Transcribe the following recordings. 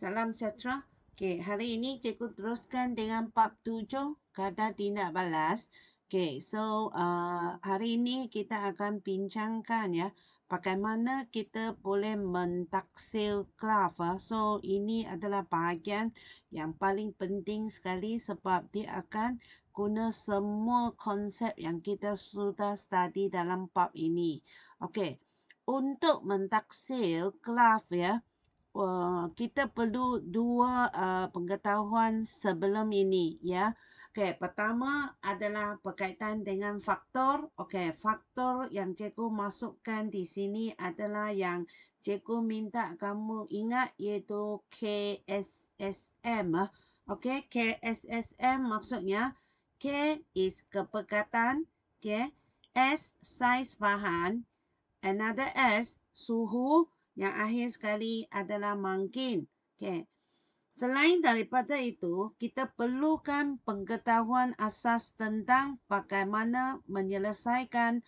Salam sejahtera. Okey, hari ini cikgu teruskan dengan bab 7, kadar tindak balas. Okey, so hari ini kita akan bincangkan ya, bagaimana kita boleh mentaksir graf. So, ini adalah bahagian yang paling penting sekali sebab dia akan guna semua konsep yang kita sudah study dalam bab ini. Okey, untuk mentaksir graf ya, kita perlu dua pengetahuan sebelum ini ya. Okey, pertama adalah berkaitan dengan faktor. Okey, faktor yang cikgu masukkan di sini adalah yang cikgu minta kamu ingat iaitu KSSM. Okey, KSSM maksudnya K is kepekatan, okey. S saiz bahan, another S suhu, yang akhir sekali adalah mungkin. Okay. Selain daripada itu, kita perlukan pengetahuan asas tentang bagaimana menyelesaikan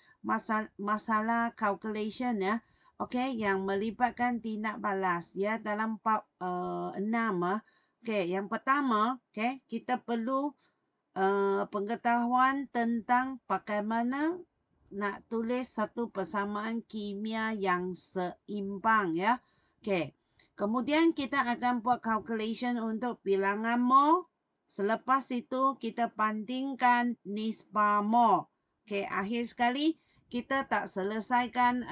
masalah calculation ya. Okay, yang melibatkan tindak balas ya dalam bab 6. Okay, yang pertama, okay, kita perlu pengetahuan tentang bagaimana nak tulis satu persamaan kimia yang seimbang ya. Okey. Kemudian kita akan buat calculation untuk bilangan mol. Selepas itu kita bandingkan nisbah mol. Okey, akhir sekali kita tak selesaikan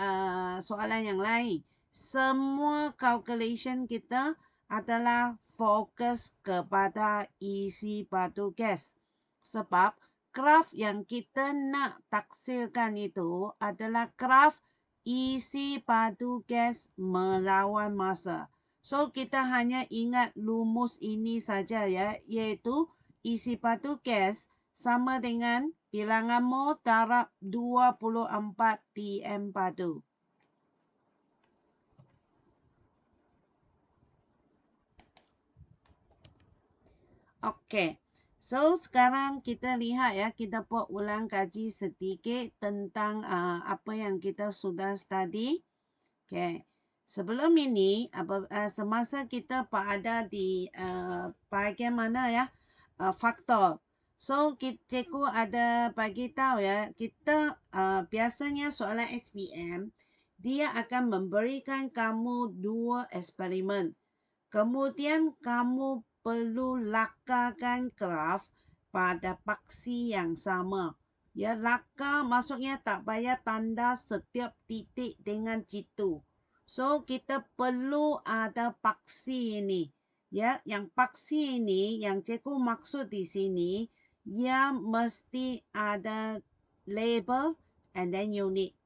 soalan yang lain. Semua calculation kita adalah fokus kepada isi batu gas. Sebab graf yang kita nak taksirkan itu adalah graf isi batu gas melawan masa. So, kita hanya ingat lumus ini saja ya, iaitu isi batu gas sama dengan bilangan mol darab 24 TM batu. Okey. So, sekarang kita lihat ya, kita buat ulang kaji sedikit tentang apa yang kita sudah study. Okay. Sebelum ini, semasa kita berada di bahagian mana ya, faktor. So, cikgu ada bagi tahu ya, kita biasanya soalan SPM, dia akan memberikan kamu dua eksperimen. Kemudian kamu perlu lakarkan graf pada paksi yang sama. Ya, lakar maksudnya tak payah tanda setiap titik dengan jitu. So, kita perlu ada paksi ini. Ya, yang paksi ini yang cikgu maksud di sini, ia mesti ada label and then unit.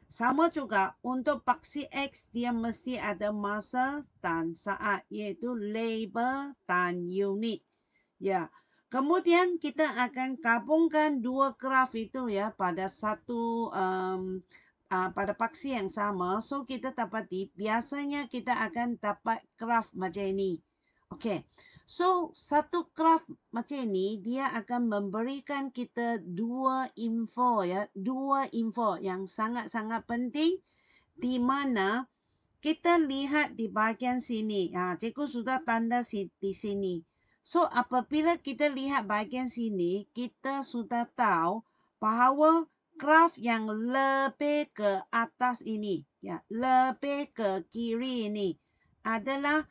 Sama juga untuk paksi X, dia mesti ada masa dan saat, iaitu label dan unit. Ya. Kemudian kita akan gabungkan dua graf itu ya pada satu pada paksi yang sama. So, kita dapati biasanya kita akan dapat graf macam ini. Okey. So, satu graf macam ini, dia akan memberikan kita dua info ya. Dua info yang sangat-sangat penting di mana kita lihat di bahagian sini. Cikgu sudah tanda di sini. So, apabila kita lihat bahagian sini, kita sudah tahu bahawa graf yang lebih ke atas ini, ya, lebih ke kiri ini adalah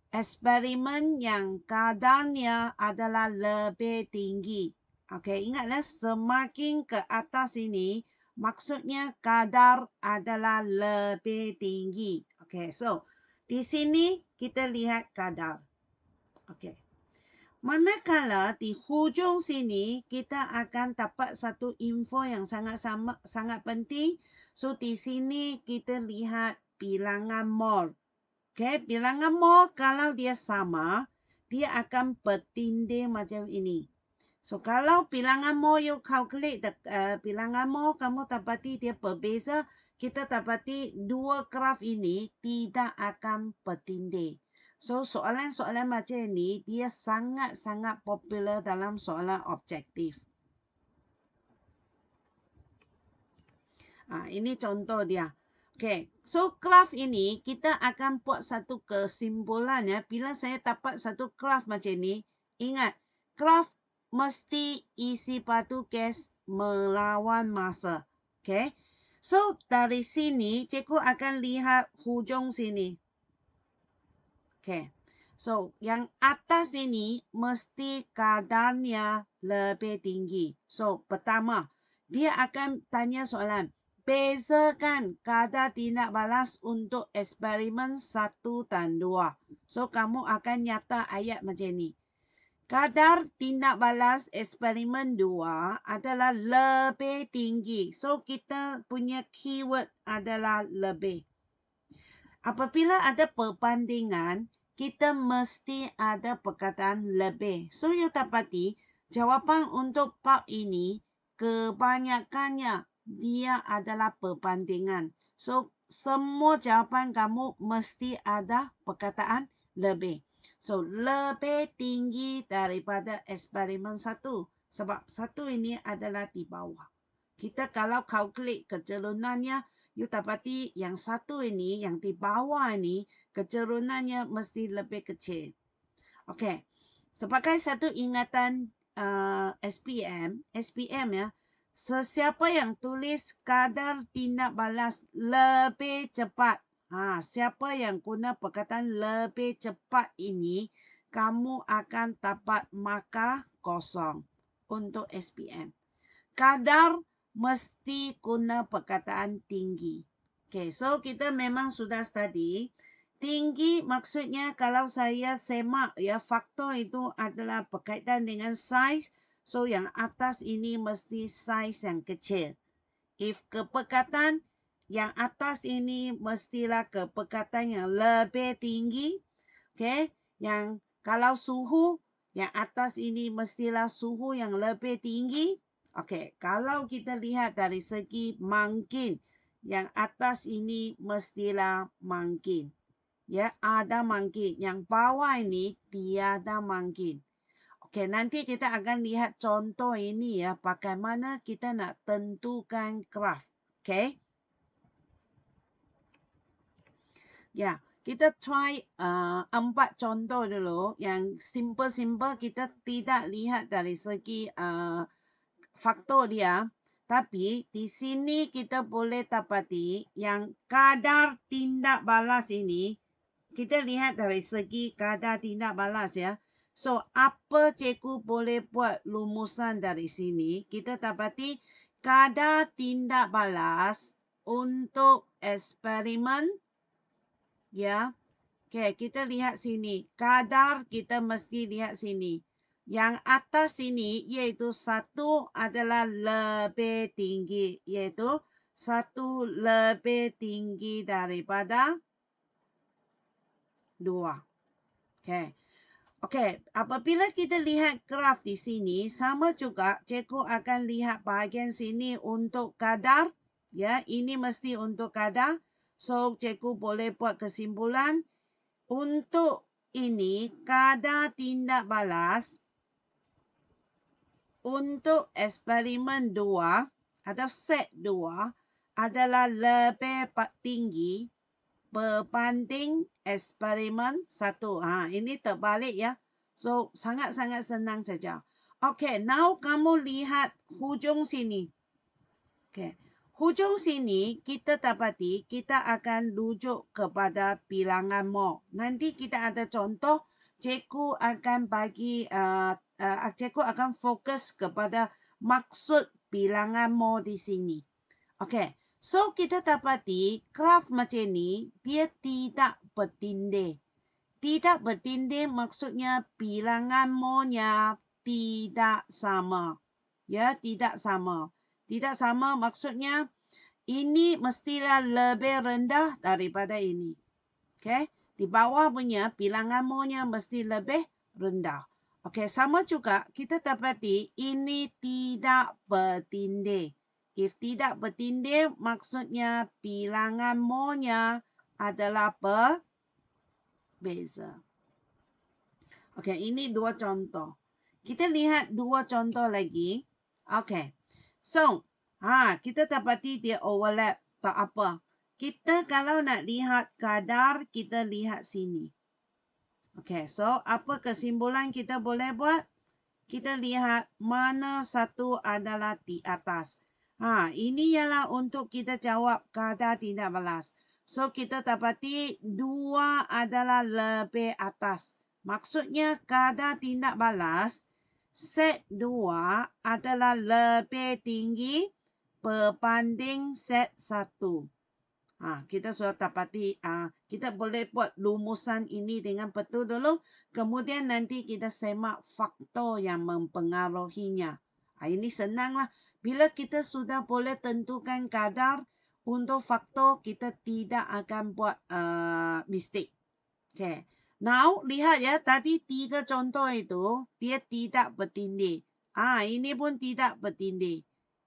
eksperimen yang kadarnya adalah lebih tinggi. Okey, ingatlah semakin ke atas ini, maksudnya kadar adalah lebih tinggi. Okey, so di sini kita lihat kadar. Okey. Manakala di hujung sini kita akan dapat satu info yang sangat penting. So di sini kita lihat bilangan mol. Okay, bilangan mol kalau dia sama, dia akan bertindih macam ini. So, kalau bilangan mol you calculate bilangan mol, kamu dapati dia berbeza, kita dapati dua graf ini tidak akan bertindih. So, soalan-soalan macam ini, dia sangat-sangat popular dalam soalan objektif. Ini contoh dia. Okay, so graf ini kita akan buat satu kesimpulan ya. Bila saya dapat satu graf macam ni, ingat, graf mesti isi padu kes melawan masa. Okay, so dari sini cikgu akan lihat hujung sini. Okay, so yang atas ini mesti kadarnya lebih tinggi. So pertama, dia akan tanya soalan. Bezakan kadar tindak balas untuk eksperimen 1 dan 2. So, kamu akan nyata ayat macam ni. Kadar tindak balas eksperimen 2 adalah lebih tinggi. So, kita punya keyword adalah lebih. Apabila ada perbandingan, kita mesti ada perkataan lebih. So, you dapati jawapan untuk bab ini kebanyakannya dia adalah perbandingan. So, semua jawapan kamu mesti ada perkataan lebih. So, lebih tinggi daripada eksperimen 1. Sebab 1 ini adalah di bawah. Kita kalau calculate kecerunannya, you dapati yang 1 ini, yang di bawah ini, kecerunannya mesti lebih kecil. Okey. Sebagai satu ingatan SPM ya, sesiapa yang tulis kadar tindak balas lebih cepat, siapa yang guna perkataan lebih cepat ini, kamu akan dapat markah kosong untuk SPM. Kadar mesti guna perkataan tinggi. Okay, so kita memang sudah study. Tinggi maksudnya kalau saya semak ya, faktor itu adalah berkaitan dengan size. So yang atas ini mesti size yang kecil. If kepekatan, yang atas ini mestilah kepekatan yang lebih tinggi. Okay, yang kalau suhu, yang atas ini mestilah suhu yang lebih tinggi. Okay, kalau kita lihat dari segi mangkin, yang atas ini mestilah mangkin. Ya, ada mangkin. Yang bawah ini tiada mangkin. Okey, nanti kita akan lihat contoh ini ya, bagaimana kita nak tentukan graf. Okey. Ya, kita try 4 contoh dulu. Yang simple-simple kita tidak lihat dari segi faktor dia. Tapi di sini kita boleh dapati yang kadar tindak balas ini, kita lihat dari segi kadar tindak balas ya. So, apa cikgu boleh buat lumusan dari sini? Kita dapati kadar tindak balas untuk eksperimen. Ya. Okay, kita lihat sini. Kadar kita mesti lihat sini. Yang atas sini iaitu 1 adalah lebih tinggi. Iaitu 1 lebih tinggi daripada 2. Okay. Okay, apabila kita lihat graf di sini, sama juga cikgu akan lihat bahagian sini untuk kadar. Ya, ini mesti untuk kadar. So, cikgu boleh buat kesimpulan. Untuk ini, kadar tindak balas untuk eksperimen 2 atau set 2 adalah lebih tinggi berbanding eksperimen 1. Ini terbalik ya. So, sangat-sangat senang saja. Okay, now kamu lihat hujung sini. Okay. Hujung sini kita dapati kita akan rujuk kepada bilangan mol. Nanti kita ada contoh, cikgu akan bagi, cikgu akan fokus kepada maksud bilangan mol di sini. Okay. So, kita dapati graf macam ni, dia tidak bertindih. Tidak bertindih maksudnya bilangan molnya tidak sama. Ya, tidak sama. Tidak sama maksudnya ini mestilah lebih rendah daripada ini. Okay. Di bawah punya bilangan molnya mesti lebih rendah. Okay, sama juga kita dapati ini tidak bertindih. If tidak bertindih, maksudnya bilangan molnya adalah berbeza. Okey, ini 2 contoh. Kita lihat 2 contoh lagi. Okey. So, kita dapati dia overlap. Tak apa. Kita kalau nak lihat kadar, kita lihat sini. Okay, so apa kesimpulan kita boleh buat? Kita lihat mana satu adalah di atas. Ini ialah untuk kita jawab kadar tidak balas. So, kita dapati 2 adalah lebih atas. Maksudnya kadar tidak balas, set 2 adalah lebih tinggi berbanding set 1. Kita sudah dapati, kita boleh buat rumusan ini dengan betul dulu. Kemudian nanti kita semak faktor yang mempengaruhinya. Ini senanglah. Bila kita sudah boleh tentukan kadar untuk faktor, kita tidak akan buat mistake. Okay. Now, lihat ya. Tadi 3 contoh itu, dia tidak bertindih. Ini pun tidak bertindih.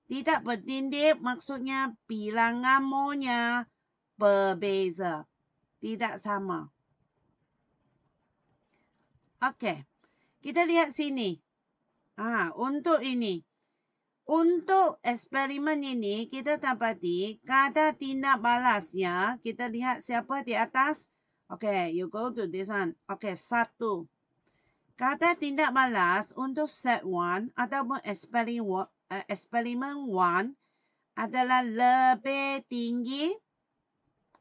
Tidak bertindih maksudnya bilangan mo-nya berbeza. Tidak sama. Okey. Kita lihat sini. Untuk ini. Untuk eksperimen ini, kita dapati kadar tindak balasnya. Kita lihat siapa di atas. Okay, you go to this one. Okay, 1. Kadar tindak balas untuk set 1 ataupun eksperimen 1 adalah lebih tinggi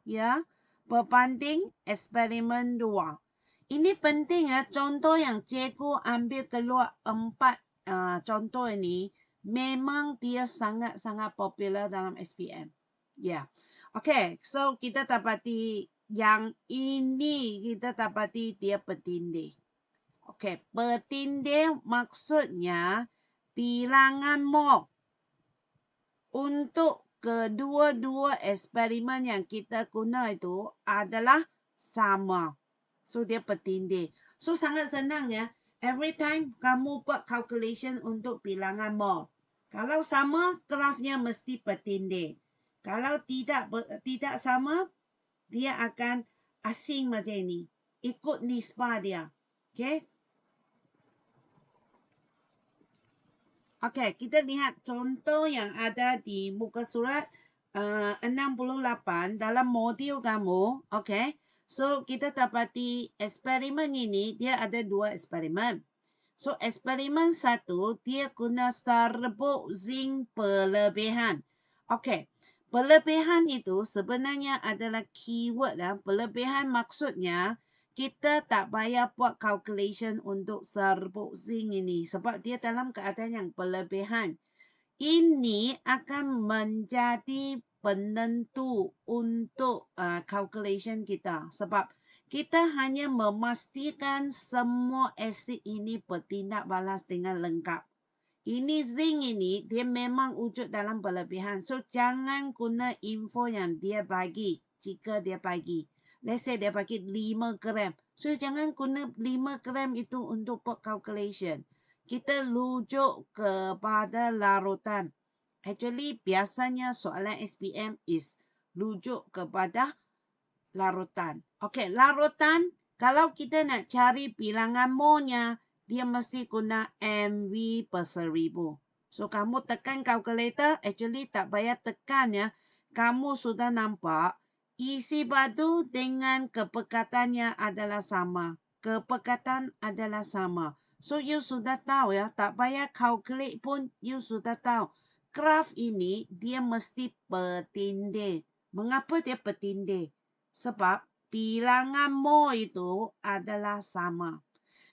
ya berbanding eksperimen 2. Ini penting ya, contoh yang cikgu ambil keluar 4 contoh ini memang dia sangat-sangat popular dalam SPM. Ya. Okay, so kita dapati yang ini kita dapati dia bertindih. Okay, bertindih maksudnya bilangan mo untuk kedua-dua eksperimen yang kita guna itu adalah sama. So, dia bertindih. So, sangat senang ya. Every time kamu buat calculation untuk bilangan mol. Kalau sama, grafnya mesti bertindih. Kalau tidak sama, dia akan asing macam ini. Ikut nisbah dia. Okay. Okay, kita lihat contoh yang ada di muka surat 68 dalam modul kamu. Okay, so kita dapati eksperimen ini dia ada 2 eksperimen. So eksperimen 1 dia guna serbuk zinc berlebihan. Okay, berlebihan itu sebenarnya adalah keyword lah. Berlebihan maksudnya kita tak payah buat calculation untuk serbuk zinc ini. Sebab dia dalam keadaan yang berlebihan. Ini akan menjadi penentu untuk calculation kita. Sebab kita hanya memastikan semua asid ini bertindak balas dengan lengkap. Ini zinc ini, dia memang wujud dalam berlebihan. So, jangan guna info yang dia bagi. Jika dia bagi. Let's say dia bagi 5 gram. So, jangan guna 5 gram itu untuk buat calculation. Kita rujuk kepada larutan. Actually, biasanya soalan SPM is rujuk kepada larutan. Okay, larutan, kalau kita nak cari bilangan mo-nya, dia mesti guna MV per 1000. So, kamu tekan calculator, actually tak payah tekan ya. Kamu sudah nampak isi batu dengan kepekatannya adalah sama. Kepekatan adalah sama. So, you sudah tahu ya. Tak payah calculate pun, you sudah tahu. Graf ini, dia mesti bertindih. Mengapa dia bertindih? Sebab bilangan mo itu adalah sama.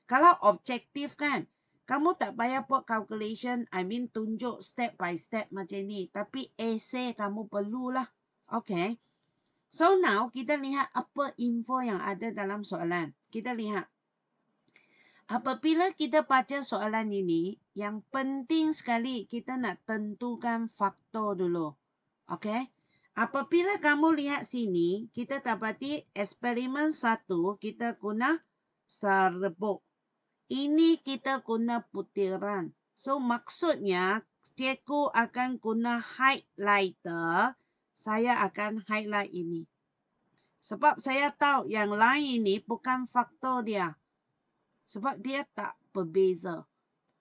Kalau objektif kan, kamu tak payah buat calculation, tunjuk step by step macam ni. Tapi essay kamu perlulah. Okay. So now, kita lihat apa info yang ada dalam soalan. Kita lihat. Apabila kita baca soalan ini, yang penting sekali kita nak tentukan faktor dulu. Okay. Apabila kamu lihat sini, kita dapati eksperimen 1, kita guna serbuk. Ini kita guna butiran. So, maksudnya, cikgu akan guna highlighter. Saya akan highlight ini. Sebab saya tahu yang lain ini bukan faktor dia. Sebab dia tak berbeza.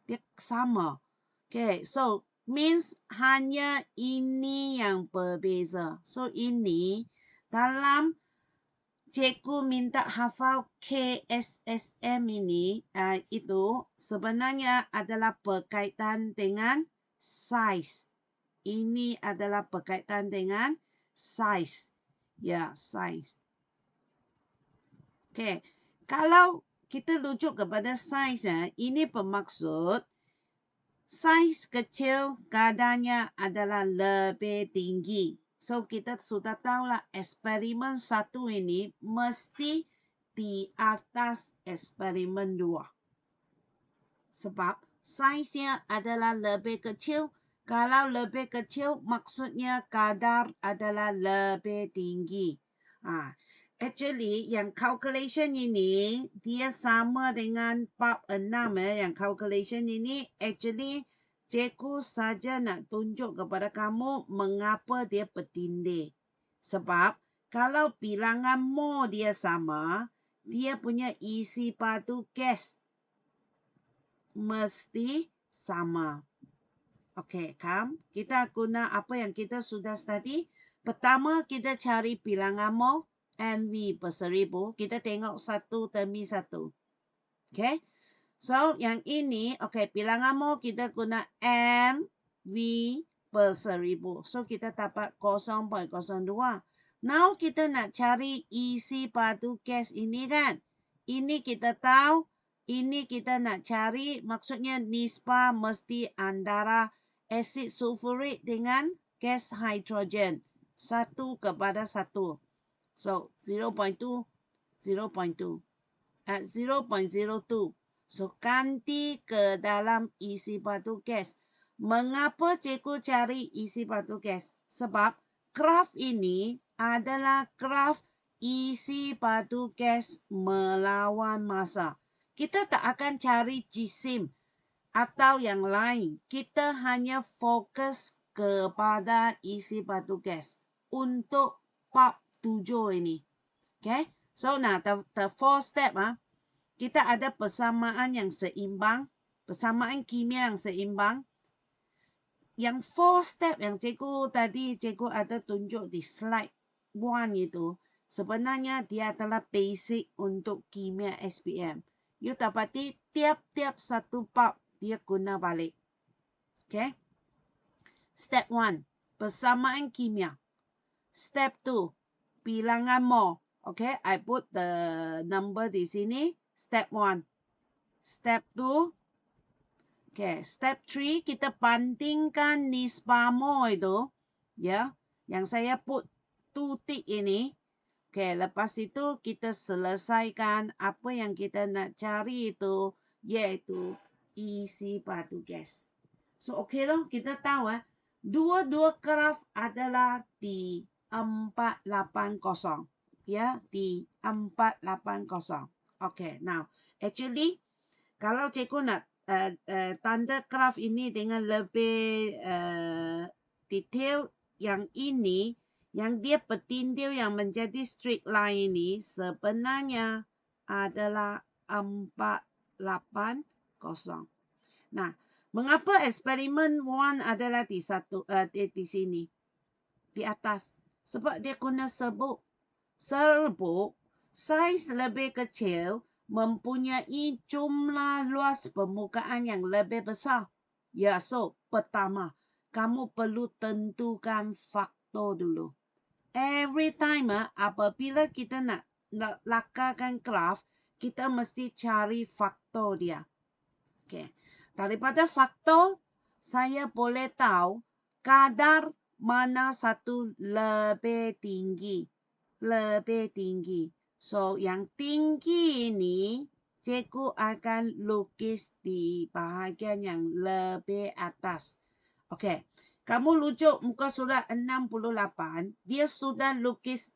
Dia sama. Okay, so means hanya ini yang berbeza. So, ini dalam cikgu minta hafal KSSM ini, itu sebenarnya adalah berkaitan dengan size. Ini adalah berkaitan dengan size. Ya, size. Okey. Kalau kita rujuk kepada size, ini bermaksud size kecil kadarnya adalah lebih tinggi. So, kita sudah tahulah eksperimen 1 ini mesti di atas eksperimen 2. Sebab saiznya adalah lebih kecil. Kalau lebih kecil, maksudnya kadar adalah lebih tinggi. Actually, yang calculation ini, dia sama dengan bab 6. Yang calculation ini, actually, cikgu saja nak tunjuk kepada kamu mengapa dia bertindih. Sebab, kalau bilangan mol dia sama, dia punya isi padu gas mesti sama. Okey, kita guna apa yang kita sudah study. Pertama, kita cari bilangan mol MV per 1000. Kita tengok 1 demi 1. Okey. So, yang ini, bilangan mol kita guna MV per 1000. So, kita dapat 0.02. Now, kita nak cari isi padu gas ini kan. Ini kita tahu. Ini kita nak cari, maksudnya nisbah mesti antara asid sulfurik dengan gas hidrogen. 1:1. So, 0.2, 0.2. 0.02. So, ganti ke dalam isi batu gas. Mengapa cikgu cari isi batu gas? Sebab graf ini adalah graf isi batu gas melawan massa. Kita tak akan cari jisim atau yang lain. Kita hanya fokus kepada isi batu gas untuk bab 7 ini. Okay? So, the 4 step, kita ada persamaan yang seimbang, persamaan kimia yang seimbang. Yang 4 step yang cikgu ada tunjuk di slide 1 itu, sebenarnya dia adalah basic untuk kimia SPM. You dapati tiap-tiap satu bab dia guna balik. Okay? Step 1, persamaan kimia. Step 2, bilangan mol. Okay, I put the number di sini. Step 1. Step 2. Okay, step 3 kita bandingkan nisbah mol itu. Ya, yang saya put 2 tick ini. Okay, lepas itu kita selesaikan apa yang kita nak cari itu, iaitu isi batu gas. So, okay loh, kita tahu dua-dua graf adalah di 480. Ya, di 480. Okay, now, actually, kalau cikgu nak tanda graf ini dengan lebih detail, yang ini, yang dia bertindih yang menjadi straight line ini, sebenarnya adalah 480. Nah, mengapa eksperimen 1 adalah di sini, di atas? Sebab dia guna serbuk. Serbuk, saiz lebih kecil, mempunyai jumlah luas permukaan yang lebih besar. Ya, so, pertama, kamu perlu tentukan faktor dulu. Every time, apabila kita nak lakarkan graf, kita mesti cari faktor dia. Okay. Daripada faktor, saya boleh tahu kadar mana satu lebih tinggi. Lebih tinggi. So, yang tinggi ini, cikgu akan lukis di bahagian yang lebih atas. Okey. Kamu rujuk muka surat 68, dia sudah lukis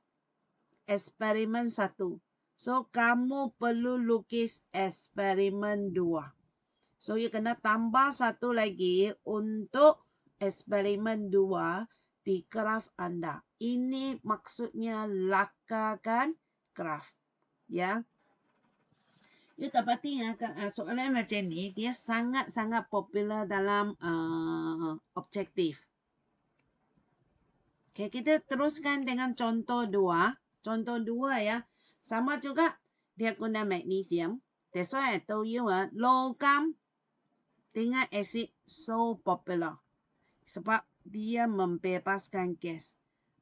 eksperimen 1. So, kamu perlu lukis eksperimen 2. So, you kena tambah satu lagi untuk eksperimen 2 di graf anda. Ini maksudnya lakarkan graf. Ya. You dapati soalan macam ni, dia sangat-sangat popular dalam objektif. Okey, kita teruskan dengan contoh 2. Contoh 2 ya. Sama juga dia guna magnesium. That's why I told you logam dengan asid so popular. Sebab dia membebaskan gas.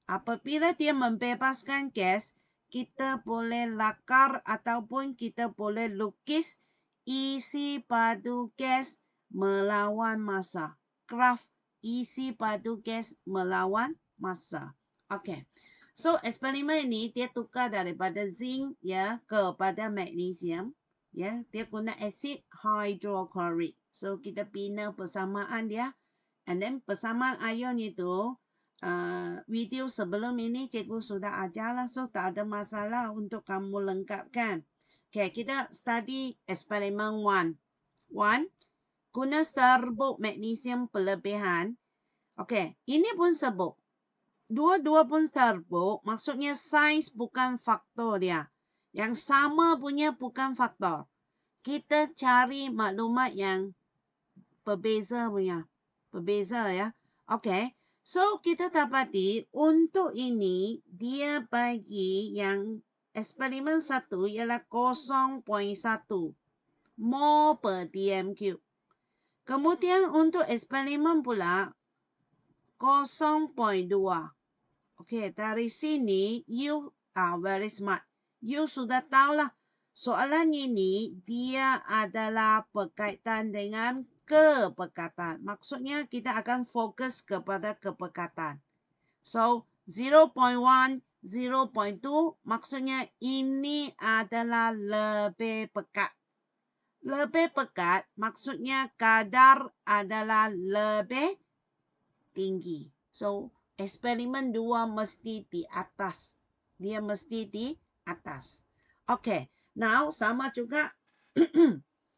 Apabila dia membebaskan gas, kita boleh lakar ataupun kita boleh lukis isi padu gas melawan massa. Graf isi padu gas melawan massa. Okay. So eksperimen ini dia tukar daripada zinc ya kepada magnesium. Ya, dia guna asid hydrochloric. So kita bina persamaan dia. And then persamaan ion itu video sebelum ini cikgu sudah ajar lah. So tak ada masalah untuk kamu lengkapkan. Okay, kita study eksperimen 1. 1. Guna serbuk magnesium berlebihan. Okay, ini pun serbuk. Dua-dua pun serbuk, maksudnya saiz bukan faktor dia. Yang sama punya bukan faktor. Kita cari maklumat yang berbeza punya. Berbeza ya. Okay. So, kita dapati untuk ini, dia bagi yang eksperimen 1 ialah 0.1 mol per dm3. Kemudian untuk eksperimen pula 0.2. Okay, dari sini you are very smart. You sudah tahulah soalan ini dia adalah berkaitan dengan kepekatan. Maksudnya kita akan fokus kepada kepekatan. So 0.1, 0.2 maksudnya ini adalah lebih pekat. Lebih pekat maksudnya kadar adalah lebih tinggi. So eksperimen 2 mesti di atas. Dia mesti di atas. Okay. Now, sama juga.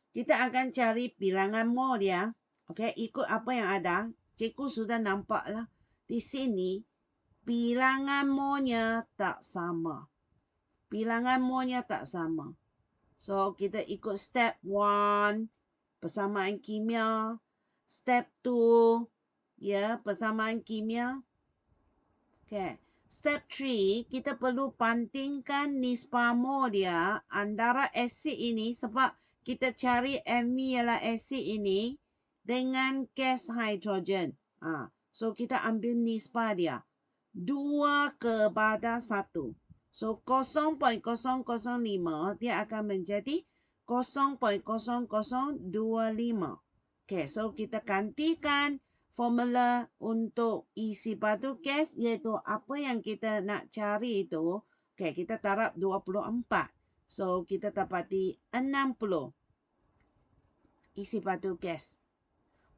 Kita akan cari bilangan mol dia. Okay. Ikut apa yang ada. Cikgu sudah nampak lah. Di sini, bilangan molnya tak sama. Bilangan molnya tak sama. So, kita ikut step 1. Persamaan kimia. Step 2. Ya, persamaan kimia. Okay. Step 3, kita perlu bandingkan nisbah mol dia antara asid ini sebab kita cari MV ialah asid ini dengan gas hidrogen. So, kita ambil nisbah dia. 2:1. So, 0.005 dia akan menjadi 0.0025. Okay, so kita gantikan formula untuk isi batu gas iaitu apa yang kita nak cari itu. Okay, kita tarap 24. So, kita dapati 60 isi batu gas.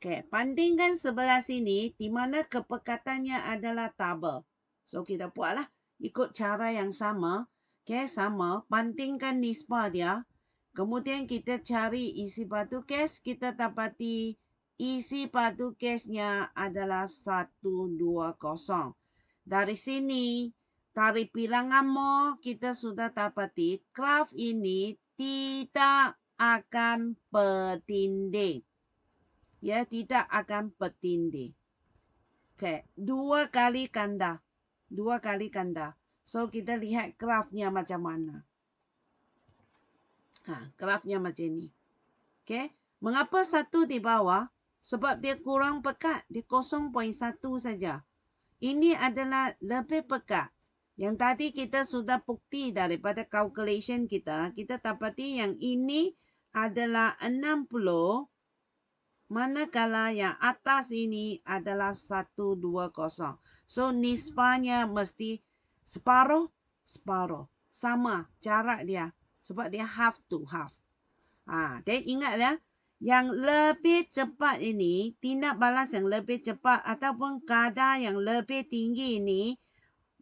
Okay, bandingkan sebelah sini di mana kepekatannya adalah tabel. So, kita buatlah ikut cara yang sama. Okay, sama. Bandingkan nisbah dia. Kemudian kita cari isi batu gas. Kita dapati isi batu gasnya adalah 120. Dari sini, dari bilangan mol, kita sudah dapati graf ini tidak akan bertindih. Ya, tidak akan bertindih. Okay, 2 kali ganda. 2 kali ganda. So, kita lihat grafnya macam mana. Grafnya macam ini. Okay, mengapa 1 di bawah? Sebab dia kurang pekat. Dia 0.1 saja. Ini adalah lebih pekat. Yang tadi kita sudah bukti daripada calculation kita. Kita dapati yang ini adalah 60. Manakala yang atas ini adalah 120. So, nisbahnya mesti separuh. Sama jarak dia. Sebab dia half to half. Dan ingat ya. Yang lebih cepat ini, tindak balas yang lebih cepat ataupun kadar yang lebih tinggi ini,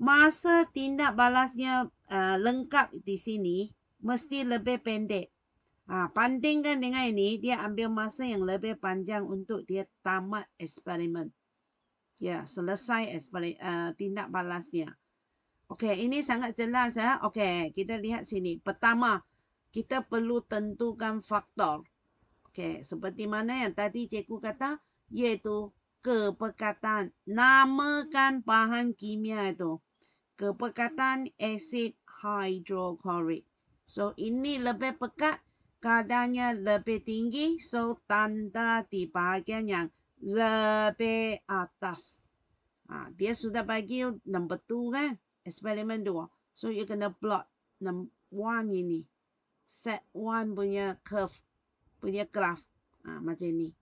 masa tindak balasnya lengkap di sini, mesti lebih pendek. Bandingkan dengan ini, dia ambil masa yang lebih panjang untuk dia tamat eksperimen. Ya, selesai tindak balasnya. Okey, ini sangat jelas ya. Okey, kita lihat sini. Pertama, kita perlu tentukan faktor. Okay, seperti mana yang tadi cikgu kata, iaitu kepekatan. Namakan bahan kimia itu. Kepekatan asid hidroklorik. So, ini lebih pekat. Kadarnya lebih tinggi. So, tanda di bahagian yang lebih atas. Dia sudah bagi number 2 kan. Eksperimen 2. So, you kena plot number 1 ini. Set 1 punya curve. Punya graph. Macam ni.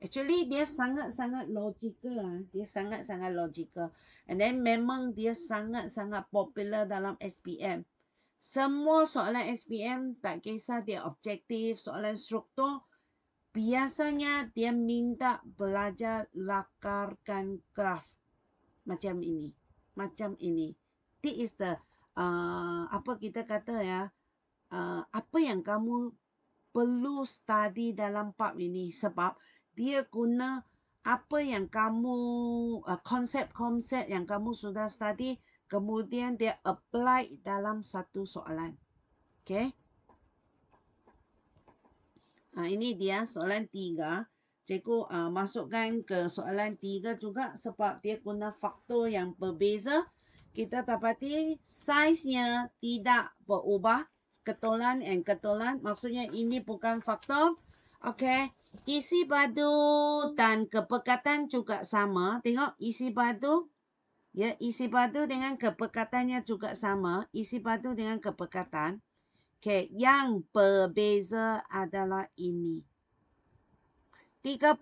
Actually, dia sangat-sangat logical. Dia sangat-sangat logical. And then, memang dia sangat-sangat popular dalam SPM. Semua soalan SPM, tak kisah dia objektif, soalan struktur, biasanya dia minta belajar lakarkan graf. Macam ini. Macam ini. This is the, apa kita kata ya, apa yang kamu perlu study dalam bab ini. Sebab dia guna apa yang kamu, konsep-konsep yang kamu sudah study, kemudian dia apply dalam satu soalan. Okay. Ini dia soalan 3. Cikgu masukkan ke soalan 3 juga sebab dia guna faktor yang berbeza. Kita dapati saiznya tidak berubah. Ketolan and ketolan. Maksudnya ini bukan faktor. Okay. Isi padu dan kepekatan juga sama. Tengok isi padu. Ya, isi padu dengan kepekatannya juga sama. Isi padu dengan kepekatan. Okay, yang berbeza adalah ini. 30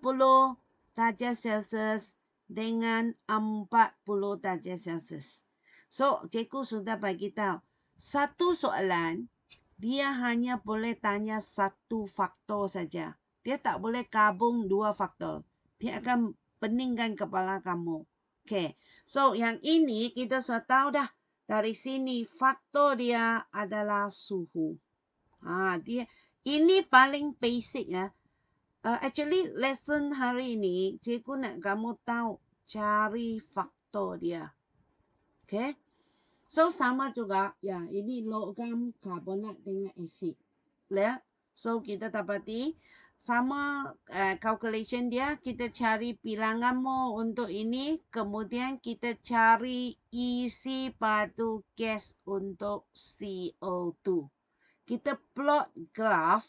darjah Celsius dengan 40 darjah Celsius. So, cikgu sudah bagi tahu. Satu soalan, dia hanya boleh tanya satu faktor saja. Dia tak boleh gabung 2 faktor. Dia akan peningkan kepala kamu. Okay. So, yang ini kita sudah tahu dah. Dari sini, faktor dia adalah suhu. Dia ini paling basic ya. Actually, lesson hari ini, cikgu nak kamu tahu cari faktor dia. Okay. So, sama juga. Ya, ini logam karbonat dengan asid. Ya. So, kita dapati sama calculation dia. Kita cari bilangan mol untuk ini. Kemudian kita cari isi padu gas untuk CO2. Kita plot graf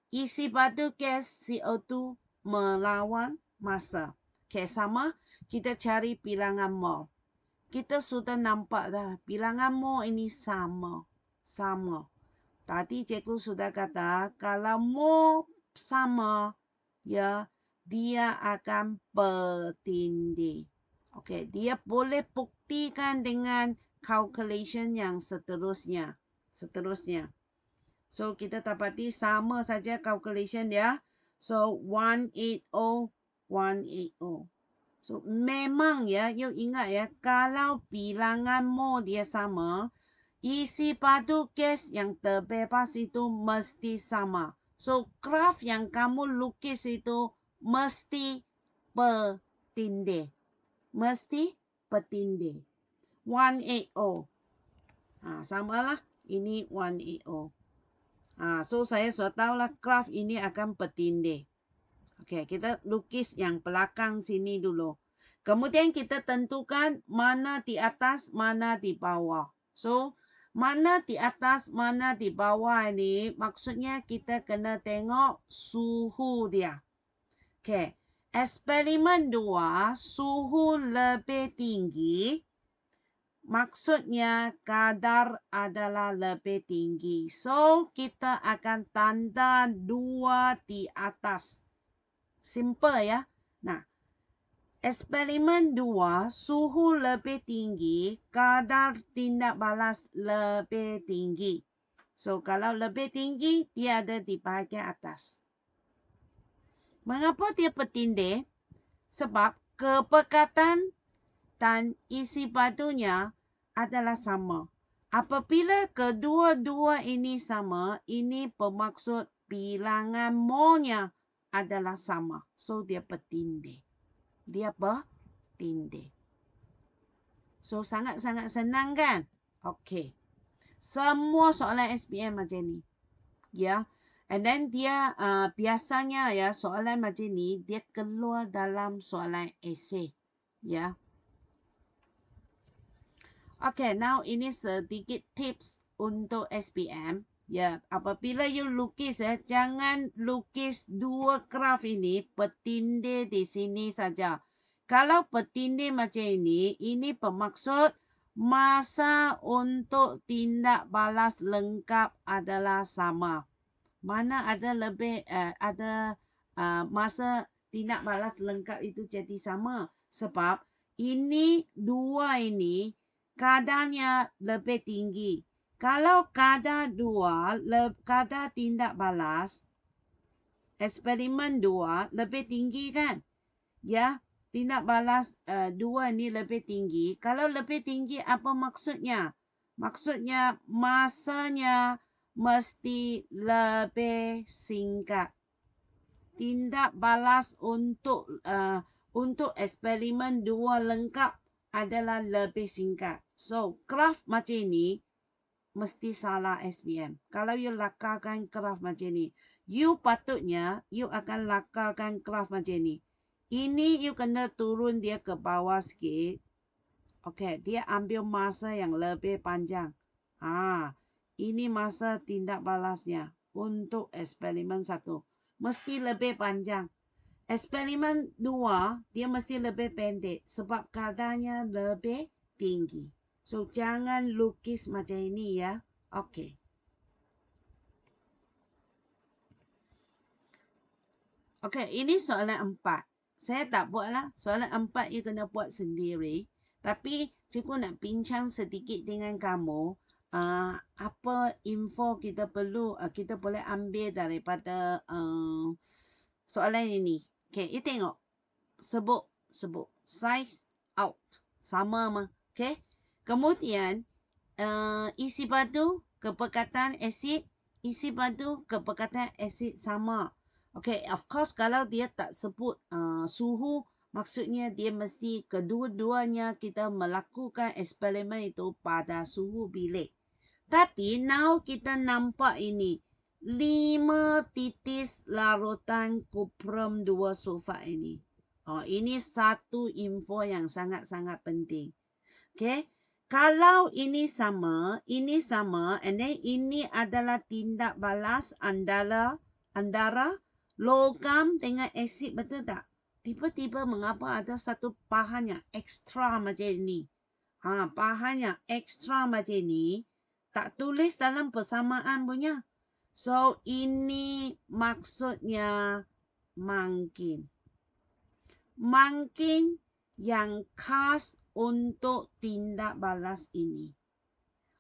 isi padu gas CO2 melawan masa. Okay, sama. Kita cari bilangan mol. Kita sudah nampak dah. Bilangan mol ini sama. Sama. Tadi cikgu sudah kata, kalau mol sama, ya, dia akan bertindih. Okay, dia boleh buktikan dengan calculation yang seterusnya. So, kita dapati sama saja calculation dia. So, 180, 180. So, memang ya, you ingat ya, kalau bilangan mol dia sama, isi padu gas yang terbebas itu mesti sama. So, graf yang kamu lukis itu mesti bertindih. Mesti bertindih. 180. Samalah. Ini 180. So, saya sudah tahulah graf ini akan bertindih. Okay, kita lukis yang belakang sini dulu. Kemudian kita tentukan mana di atas, mana di bawah. So, mana di atas, mana di bawah ini, maksudnya kita kena tengok suhu dia. Okay, eksperimen 2, suhu lebih tinggi. Maksudnya kadar adalah lebih tinggi. So, kita akan tanda 2 di atas. Simple ya. Nah, eksperimen 2, suhu lebih tinggi, kadar tindak balas lebih tinggi. So, kalau lebih tinggi, dia ada di bahagian atas. Mengapa dia bertindih? Sebab kepekatan dan isi padunya adalah sama. Apabila kedua-dua ini sama, ini bermaksud bilangan molnya adalah sama. So, dia bertindih. Dia bertindih. So, sangat-sangat senang kan? Okey. Semua soalan SPM macam ni. Ya. And then dia biasanya ya soalan macam ni dia keluar dalam soalan esei. Ya. Okay, now ini sedikit tips untuk SPM. Ya, apabila you lukis jangan lukis dua graf ini petindih di sini saja. Kalau petindih macam ini bermaksud masa untuk tindak balas lengkap adalah sama. Mana ada lebih masa tindak balas lengkap itu jadi sama. Sebab ini dua ini kadarnya lebih tinggi. Kalau kadar 2, kadar tindak balas, eksperimen 2 lebih tinggi kan? Ya, tindak balas 2 ni lebih tinggi. Kalau lebih tinggi apa maksudnya? Maksudnya masanya mesti lebih singkat. Tindak balas untuk eksperimen 2 lengkap adalah lebih singkat. So, graf macam ni mesti salah SPM. Kalau you lakarkan graf macam ni, you patutnya you akan lakarkan graf macam ni. Ini you kena turun dia ke bawah sikit. Okay, dia ambil masa yang lebih panjang. Ini masa tindak balasnya untuk eksperimen 1. Mesti lebih panjang. Eksperimen 2, dia mesti lebih pendek sebab kadarnya lebih tinggi. So, jangan lukis macam ini ya. Okay. Okay, ini soalan 4. Saya tak buat lah. Soalan 4 you kena buat sendiri. Tapi, cikgu nak bincang sedikit dengan kamu. Apa info kita perlu, kita boleh ambil daripada soalan ini. Okay, you tengok. Sebut. Size out. Sama mah. Okay. Kemudian, isi padu, kepekatan asid, isi padu, kepekatan asid sama. Okay, of course kalau dia tak sebut suhu, maksudnya dia mesti kedua-duanya kita melakukan eksperimen itu pada suhu bilik. Tapi now kita nampak ini, 5 titis larutan kuprum 2 sulfat ini. Ini satu info yang sangat-sangat penting. Okay. Kalau ini sama, and then ini adalah tindak balas antara logam dengan asid, betul tak? Tiba-tiba mengapa ada satu bahan yang ekstra macam ini? Bahan yang ekstra macam ini, tak tulis dalam persamaan punya. So, ini maksudnya mungkin yang khas untuk tindak balas ini.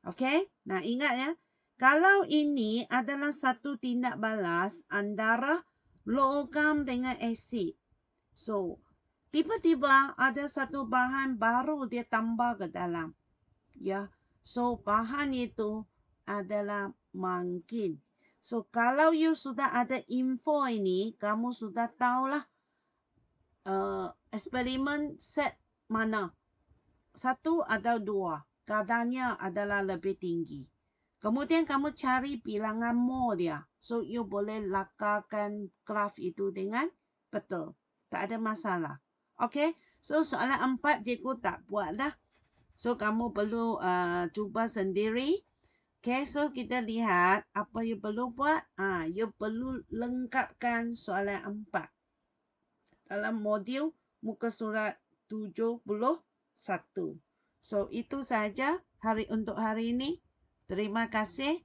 Okay? Nah, ingat ya. Kalau ini adalah satu tindak balas antara logam dengan asid. So, tiba-tiba ada satu bahan baru dia tambah ke dalam. Ya. So, bahan itu adalah mungkin. So, kalau you sudah ada info ini, kamu sudah tahulah eksperimen set mana. 1 atau 2. Kadarnya adalah lebih tinggi. Kemudian kamu cari bilangan mol dia. So, you boleh lakarkan graf itu dengan betul. Tak ada masalah. Okay. So, soalan 4 cikgu tak buat lah. So, kamu perlu cuba sendiri. Okay. So, kita lihat apa you perlu buat. You perlu lengkapkan soalan 4. Dalam modul muka surat 71. So, itu saja untuk hari ini. Terima kasih.